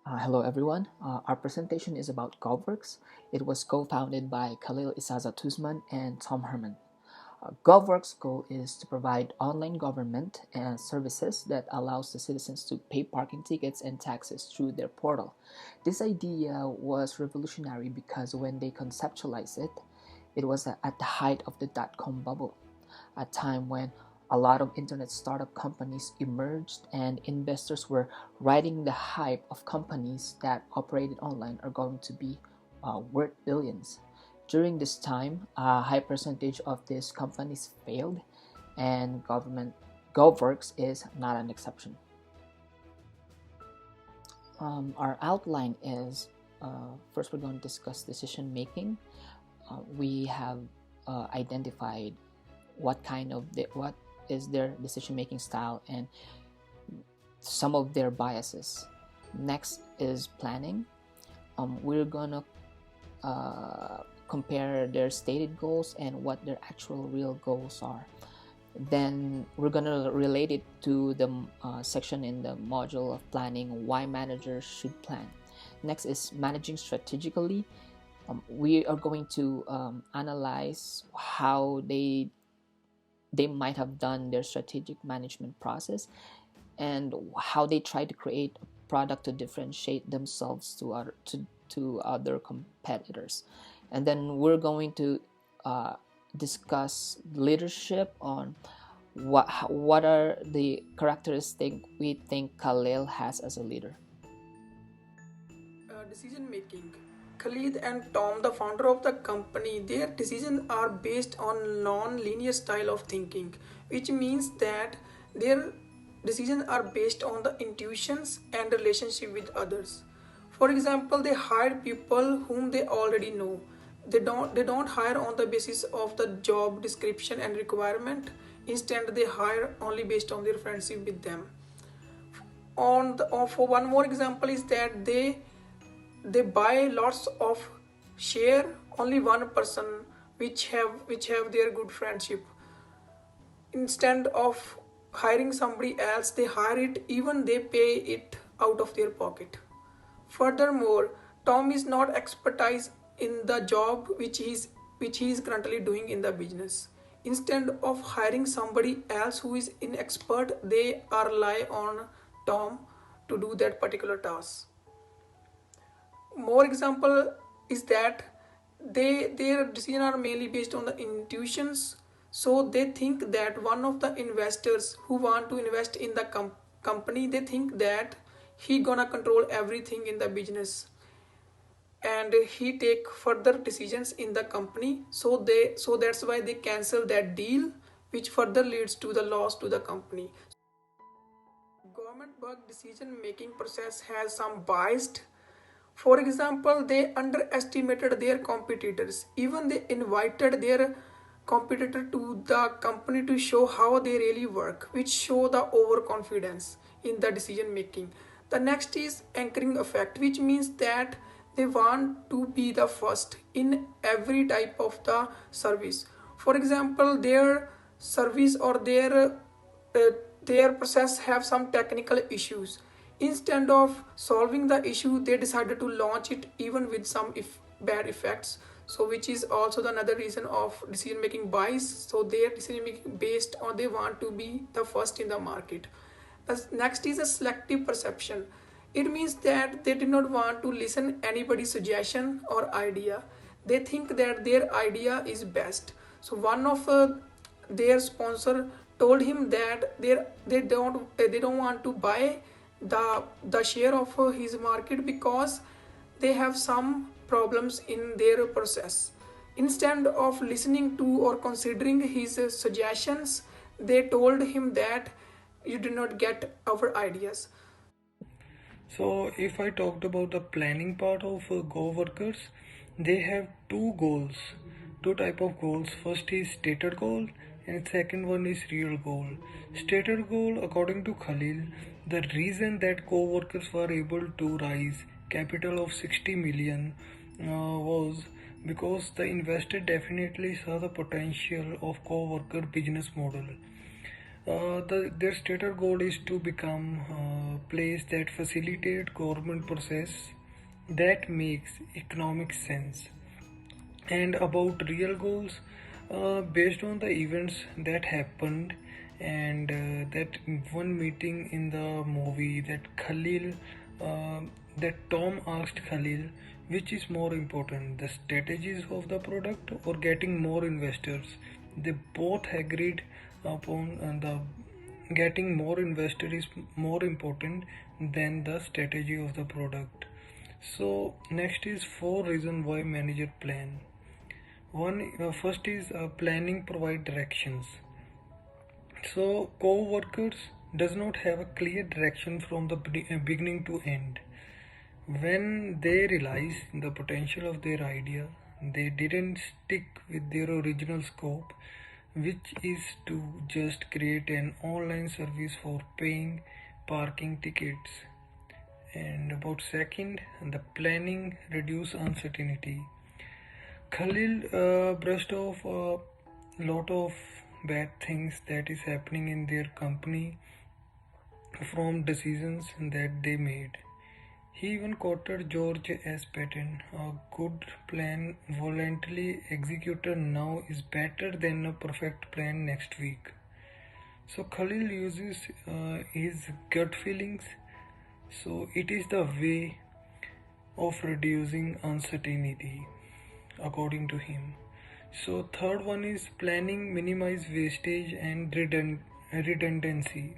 Hello everyone. Our presentation is about GovWorks. It was co-founded by Khalil Isaza Tuzman and Tom Herman. GovWorks' goal is to provide online government and services that allows the citizens to pay parking tickets and taxes through their portal. This idea was revolutionary because when they conceptualized it, it was at the height of the dot-com bubble, a time when a lot of internet startup companies emerged and investors were riding the hype of companies that operated online are going to be worth billions. During this time, a high percentage of these companies failed, and government GovWorks is not an exception. Our outline is first we're going to discuss decision making. We have identified what is their decision making style and some of their biases. Next is planning. We're gonna compare their stated goals and what their actual real goals are. Then we're gonna relate it to the section in the module of planning, why managers should plan. Next is managing strategically. We are going to analyze how they might have done their strategic management process and how they try to create a product to differentiate themselves to other competitors. And then we're going to discuss leadership on what are the characteristics we think Khalil has as a leader. Decision making. Khalid and Tom, the founder of the company, their decisions are based on non-linear style of thinking, which means that their decisions are based on the intuitions and relationship with others. For example, they hire people whom they already know. They don't hire on the basis of the job description and requirement. Instead, they hire only based on their friendship with them. For one more example is that they buy lots of share only one person which have their good friendship. Instead of hiring somebody else, they hire it, even they pay it out of their pocket. Furthermore, Tom is not expertise in the job which he is currently doing in the business. Instead of hiring somebody else who is inexpert, they are rely on Tom to do that particular task. More example is that their decisions are mainly based on the intuitions. So they think that one of the investors who want to invest in the company, they think that he gonna control everything in the business, and he take further decisions in the company. So that's why they cancel that deal, which further leads to the loss to the company. Government work decision making process has some biased. For example, they underestimated their competitors. Even they invited their competitor to the company to show how they really work, which show the overconfidence in the decision making. The next is anchoring effect, which means that they want to be the first in every type of the service. For example, their service or their process have some technical issues. Instead of solving the issue, they decided to launch it even with some bad effects. So which is also the another reason of decision making bias. So their decision making based on they want to be the first in the market. The next is a selective perception. It means that they did not want to listen anybody's suggestion or idea. They think that their idea is best. So one of their sponsor told him that they don't want to buy the share of his market because they have some problems in their process. Instead of listening to or considering his suggestions, they told him that you do not get our ideas. So, if I talked about the planning part of Go workers, they have two goals, two type of goals. First is stated goal, and second one is real goal. Stated goal, according to Khalil, the reason that co-workers were able to raise capital of 60 million was because the investor definitely saw the potential of co-worker business model. Their stated goal is to become a place that facilitate government process that makes economic sense. And about real goals, based on the events that happened, and that one meeting in the movie uh, that Tom asked Khalil, which is more important, the strategies of the product or getting more investors. They both agreed upon the getting more investor is more important than the strategy of the product. So next is four reasons why manager plan. First is planning provide directions. So co-workers does not have a clear direction from the beginning to end. When they realize the potential of their idea, they didn't stick with their original scope, which is to just create an online service for paying parking tickets. And about second, the planning reduce uncertainty. Khalil brushed off a lot of bad things that is happening in their company from decisions that they made. He even quoted George S. Patton, a good plan voluntarily executed now is better than a perfect plan next week. So Khalil uses his gut feelings. So it is the way of reducing uncertainty according to him. So third one is planning minimize wastage and redundancy.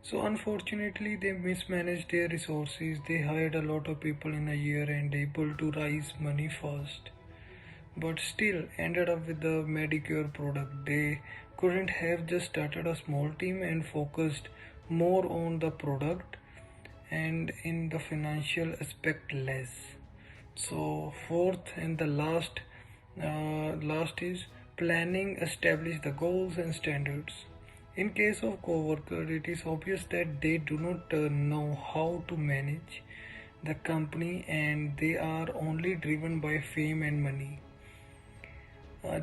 So unfortunately they mismanaged their resources. They hired a lot of people in a year and able to raise money fast. But still ended up with the Medicare product. They couldn't have just started a small team and focused more on the product and in the financial aspect less. So fourth and the last is planning establish the goals and standards. In case of coworker, it is obvious that they do not know how to manage the company and they are only driven by fame and money.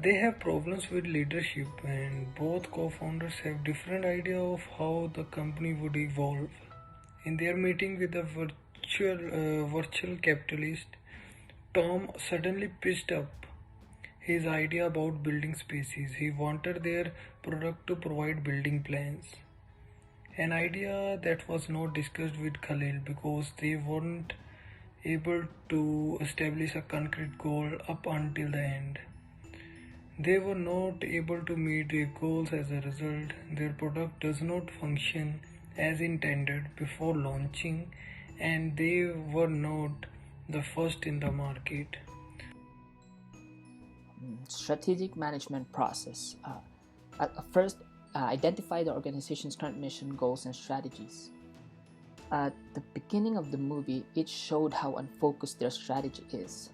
They have problems with leadership and both co-founders have different idea of how the company would evolve. In their meeting with the virtual capitalist, Tom suddenly pitched up his idea about building spaces. He wanted their product to provide building plans. An idea that was not discussed with Khalil because they weren't able to establish a concrete goal up until the end. They were not able to meet their goals as a result. Their product does not function as intended before launching, and they were not the first in the market. Strategic management process. At first, identify the organization's current mission, goals, and strategies. At the beginning of the movie, it showed how unfocused their strategy is.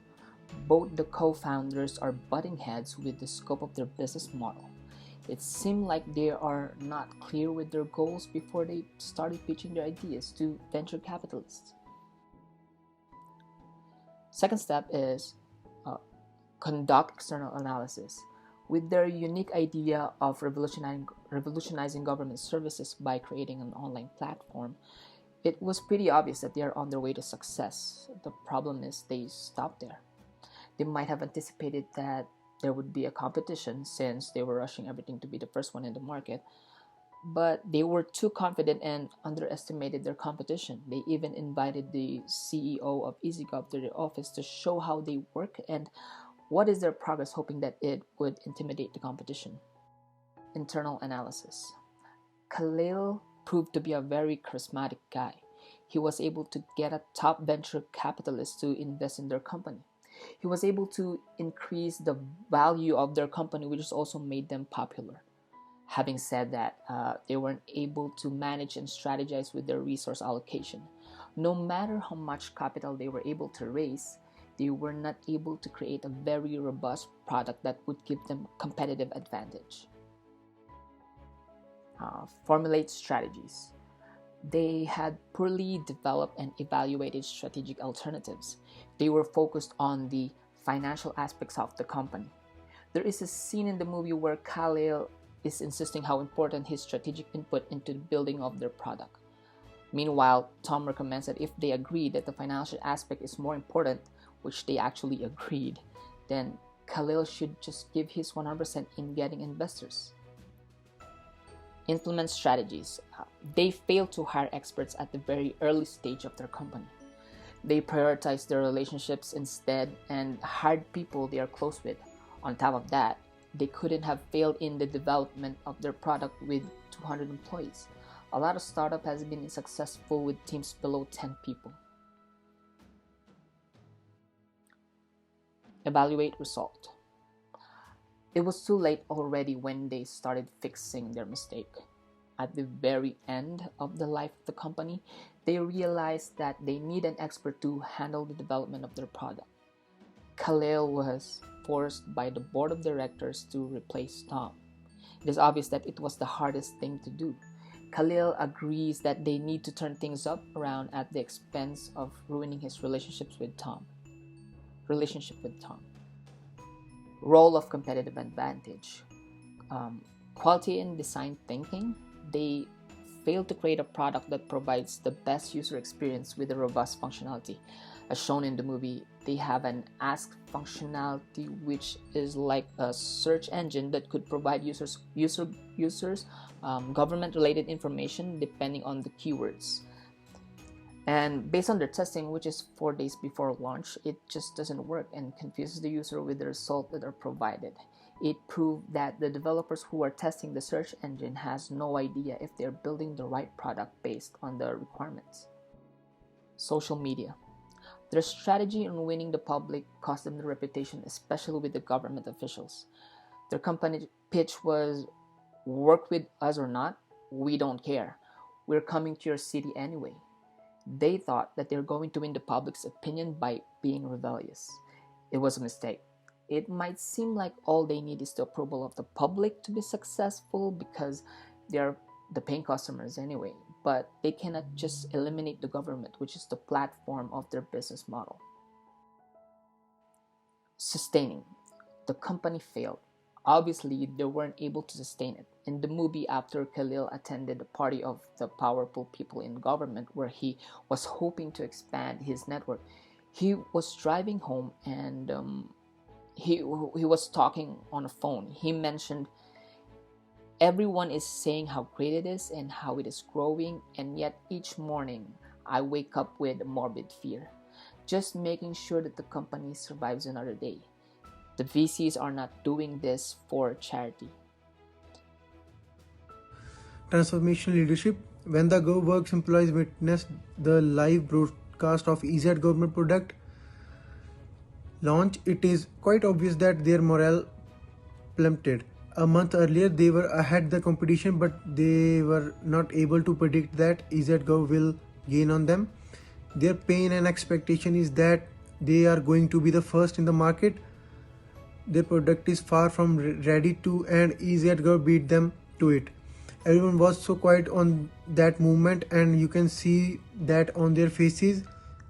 Both the co-founders are butting heads with the scope of their business model. It seemed like they are not clear with their goals before they started pitching their ideas to venture capitalists. Second step is conduct external analysis. With their unique idea of revolutionizing government services by creating an online platform, it was pretty obvious that they are on their way to success. The problem is they stopped there. They might have anticipated that there would be a competition since they were rushing everything to be the first one in the market, but they were too confident and underestimated their competition. They even invited the CEO of EasyGov to their office to show how they work and what is their progress, hoping that it would intimidate the competition. Internal analysis. Khalil proved to be a very charismatic guy. He was able to get a top venture capitalist to invest in their company. He was able to increase the value of their company, which also made them popular. Having said that, they weren't able to manage and strategize with their resource allocation. No matter how much capital they were able to raise, they were not able to create a very robust product that would give them competitive advantage. Formulate strategies. They had poorly developed and evaluated strategic alternatives. They were focused on the financial aspects of the company. There is a scene in the movie where Khalil is insisting how important his strategic input into the building of their product. Meanwhile, Tom recommends that if they agree that the financial aspect is more important, which they actually agreed, then Khalil should just give his 100% in getting investors. Implement strategies. They fail to hire experts at the very early stage of their company. They prioritize their relationships instead and hired people they are close with. On top of that, they couldn't have failed in the development of their product with 200 employees. A lot of startup has been successful with teams below 10 people. Evaluate result. It was too late already when they started fixing their mistake. At the very end of the life of the company, they realized that they need an expert to handle the development of their product. Khalil was forced by the board of directors to replace Tom. It is obvious that it was the hardest thing to do. Khalil agrees that they need to turn things up around at the expense of ruining his relationship with Tom. Role of competitive advantage. Quality and design thinking. They failed to create a product that provides the best user experience with a robust functionality. As shown in the movie, they have an Ask functionality, which is like a search engine that could provide users government-related information depending on the keywords. And based on their testing, which is 4 days before launch, it just doesn't work and confuses the user with the results that are provided. It proved that the developers who are testing the search engine has no idea if they're building the right product based on the requirements. Social media. Their strategy in winning the public cost them the reputation, especially with the government officials. Their company pitch was, work with us or not, we don't care. We're coming to your city anyway. They thought that they're going to win the public's opinion by being rebellious. It was a mistake. It might seem like all they need is the approval of the public to be successful because they are the paying customers anyway, but they cannot just eliminate the government, which is the platform of their business model. Sustaining. The company failed. Obviously, they weren't able to sustain it. In the movie, after Khalil attended the party of the powerful people in government where he was hoping to expand his network, he was driving home and he was talking on a phone. He mentioned, everyone is saying how great it is and how it is growing, and yet each morning I wake up with morbid fear, just making sure that the company survives another day. The VCs are not doing this for charity. Transformational leadership. When the GovWorks employees witnessed the live broadcast of EZ government product launch, it is quite obvious that their morale plummeted. A month earlier, they were ahead the competition, but they were not able to predict that EZGov will gain on them. Their pain and expectation is that they are going to be the first in the market. Their product is far from ready to, and EZGov beat them to it. Everyone was so quiet on that movement, and you can see that on their faces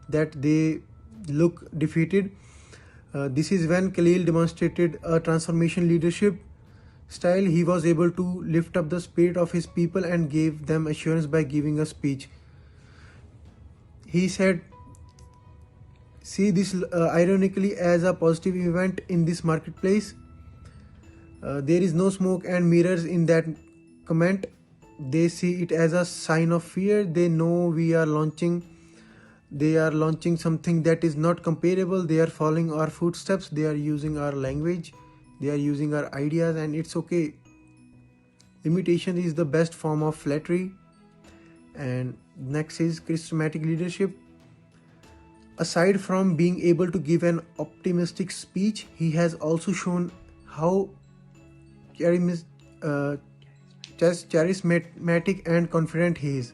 that they look defeated. This is when Khalil demonstrated a transformation leadership style. He was able to lift up the spirit of his people and gave them assurance by giving a speech. He said, see this ironically as a positive event in this marketplace. There is no smoke and mirrors in that comment. They see it as a sign of fear. They know they are launching something that is not comparable. They are following our footsteps. They are using our language. They are using our ideas, and it's okay. Limitation is the best form of flattery. And next is charismatic leadership. Aside from being able to give an optimistic speech, he has also shown how charismatic and confident he is.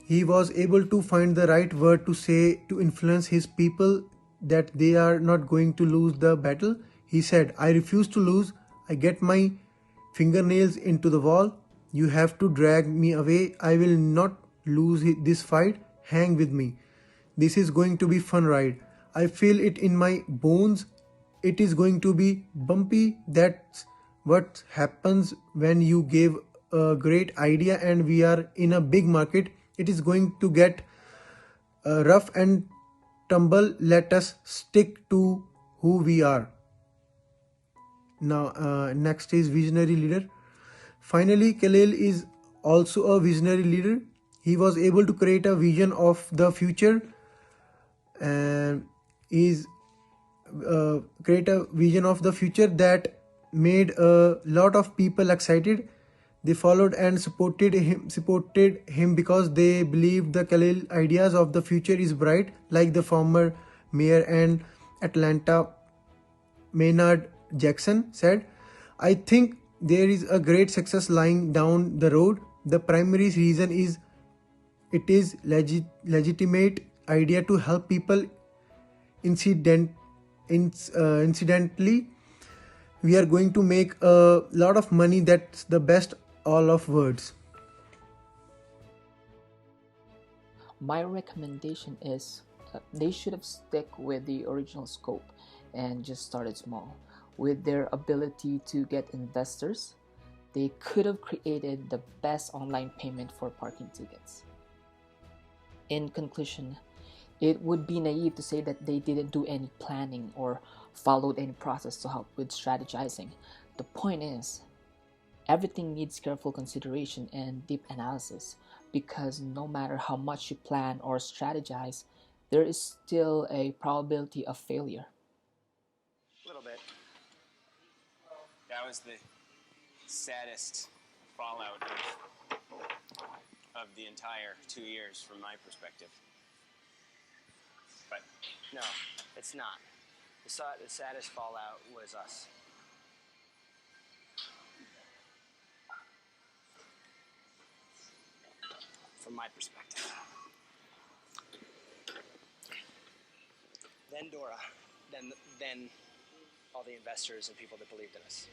He was able to find the right word to say to influence his people that they are not going to lose the battle. He said, I refuse to lose. I get my fingernails into the wall. You have to drag me away. I will not lose this fight. Hang with me. This is going to be fun ride. I feel it in my bones. It is going to be bumpy. That's what happens when you give a great idea and we are in a big market. It is going to get rough and tumble. Let us stick to who we are. Now, next is visionary leader. Finally, Khalil is also a visionary leader. He was able to create a vision of the future and is create a vision of the future that made a lot of people excited. They followed and supported him because they believed the Khalil ideas of the future is bright, like the former mayor and Atlanta Maynard Jackson said. I think there is a great success lying down the road. The primary reason is it is legitimate idea to help people incident incidentally. We are going to make a lot of money. That's the best all of words. My recommendation is they should have stuck with the original scope and just started small. With their ability to get investors, they could have created the best online payment for parking tickets. In conclusion, it would be naive to say that they didn't do any planning or followed any process to help with strategizing. The point is, everything needs careful consideration and deep analysis because no matter how much you plan or strategize, there is still a probability of failure. A little bit. That was the saddest fallout of the entire 2 years from my perspective. But no, it's not. The saddest fallout was us. From my perspective. Then Dora, then all the investors and people that believed in us.